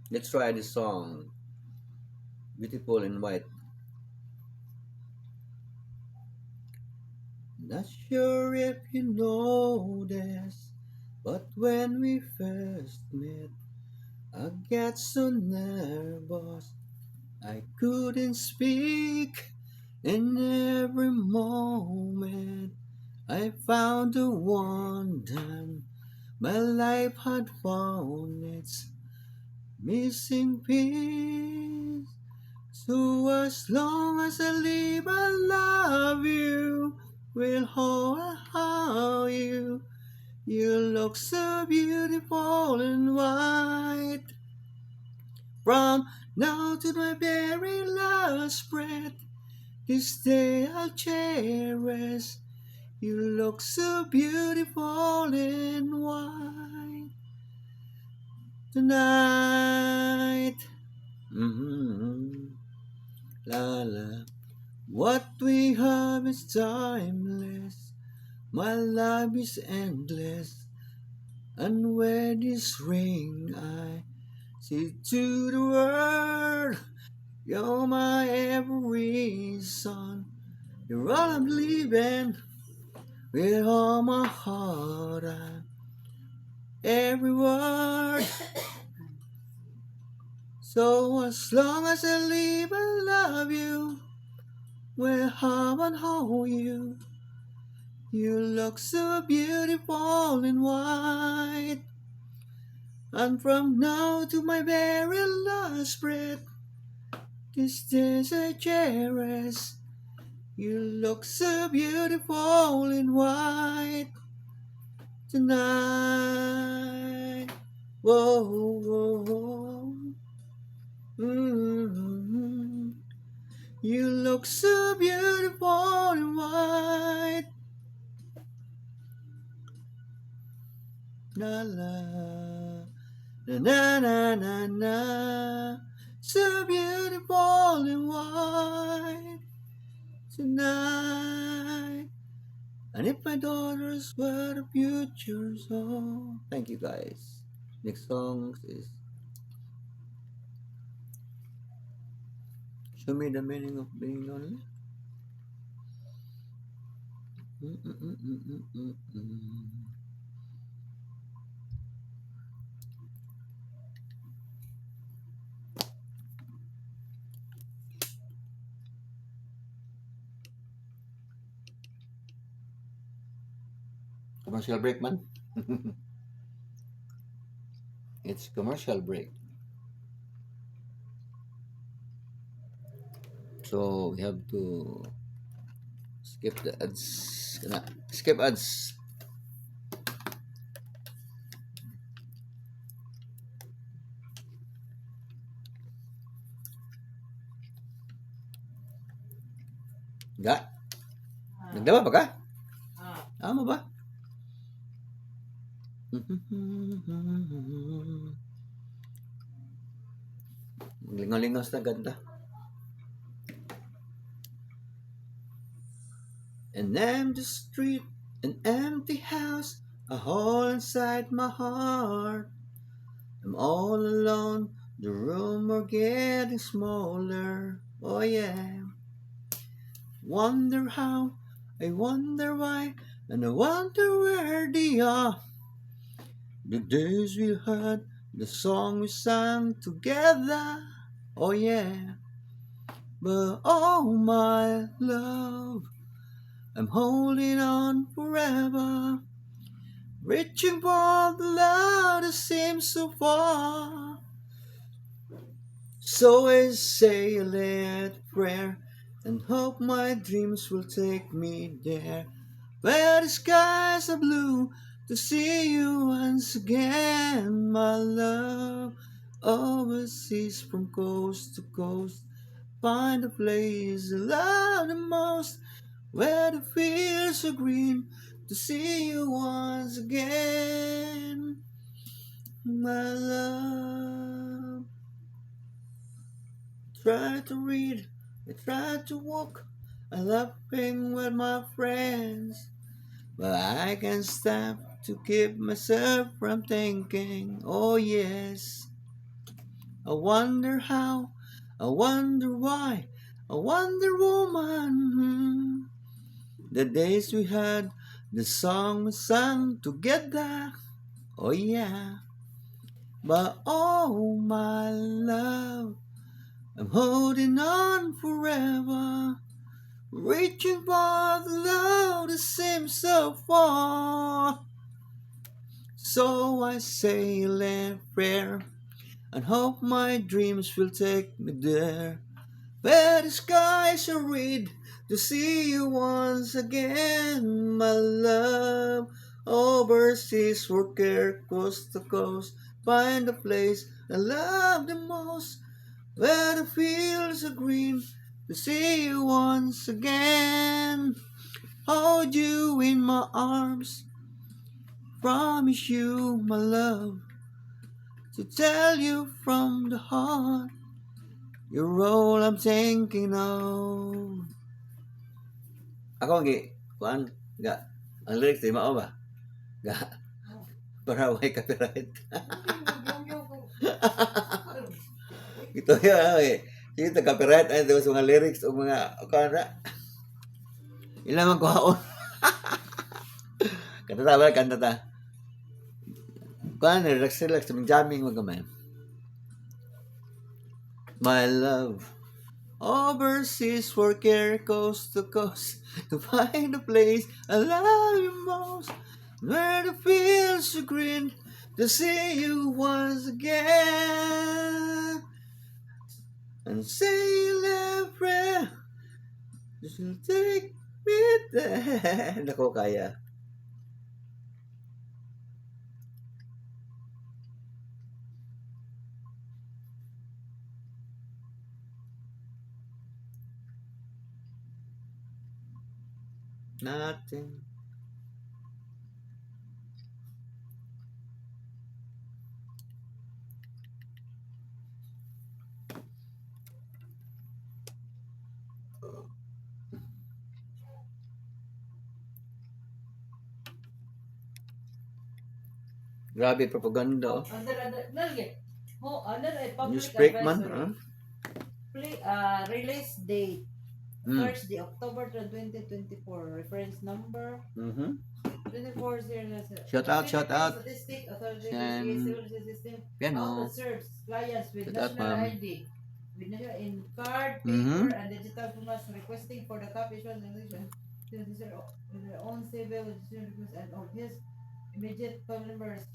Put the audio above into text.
Let's try this song, Beautiful in White. Not sure if you know this, but when we first met, I got so nervous I couldn't speak. In every moment, I found the one that my life had found its missing piece. So as long as I live, I love you. Will hold you. You look so beautiful in white. From now to my very last breath, this day I'll cherish. You look so beautiful in white tonight. Mm-hmm. La la. What we have is timeless. My life is endless. And wear this ring I say to the world. You're my every son. You're all I'm believing with all my heart. Every word. So as long as I live, I love you. Will have and hold you. You look so beautiful in white. And from now to my very last breath, this days I cherish. You look so beautiful in white tonight. Whoa, whoa, whoa. Mm-hmm. You look so beautiful in white. La la. Na na na na na. So beautiful in white tonight. And if my daughters were the future, so thank you guys. Next song is Show Me the Meaning of Being Lonely. Mm-mm-mm-mm-mm-mm. Commercial break, man. It's commercial break. So we have to skip the ads. Skip ads. Ga? Nagdama ba ka? Tama ba? Lingaw-lingaw sa ganda. An empty street, an empty house, a hole inside my heart. I'm all alone, the room are getting smaller. Oh yeah. Wonder how, I wonder why, and I wonder where they are. The days we had, the song we sang together. Oh yeah. But oh my love, I'm holding on forever. Reaching for the love that seems so far. So I say a little prayer and hope my dreams will take me there. Where the skies are blue to see you once again, my love. Overseas from coast to coast, find a place I love the most, where the fields are green to see you once again, my love. Try to read, I try to walk, I laughing with my friends, but I can't stop to keep myself from thinking. Oh yes, I wonder how, I wonder why, I wonder woman. The days we had, the song we sang together. Oh yeah. But oh my love, I'm holding on forever. Reaching for the love that seems so far. So I say a little prayer and hope my dreams will take me there. Where the skies are red to see you once again, my love. Overseas worker, coast to coast, find a place I love the most. Where the fields are green to see you once again. Hold you in my arms, promise you my love, to tell you from the heart, you're all I'm thinking of. Ako gi, kuan, ga, ang lyrics di mao ba? Ga, para way copyright. Ito yun, eh. Sige, copyright ay sa mga lyrics o mga, kuan ra. Ilan man kuhaon. Kanta ta ba, kanta ta. Kuan, relax, relax, jamming mo gamay. My love, overseas worker, coast to coast, to find a place I love you most, where the fields are green, to see you once again, and say a prayer, this will take me there. Nako kaya. Nothing. Grabe propaganda. Oh. Under a public Newsbreak man. advisory. Release date Thursday, October 2024. Reference number Mm-hmm. 2400. Shout out, shout out. Statistic Authority And Civil System piano. serves clients with Shout out, national ma'am. ID, with national in card, Mhm. paper, and digital formats, requesting for the copy issuance to their own civil registration and of his immediate family members.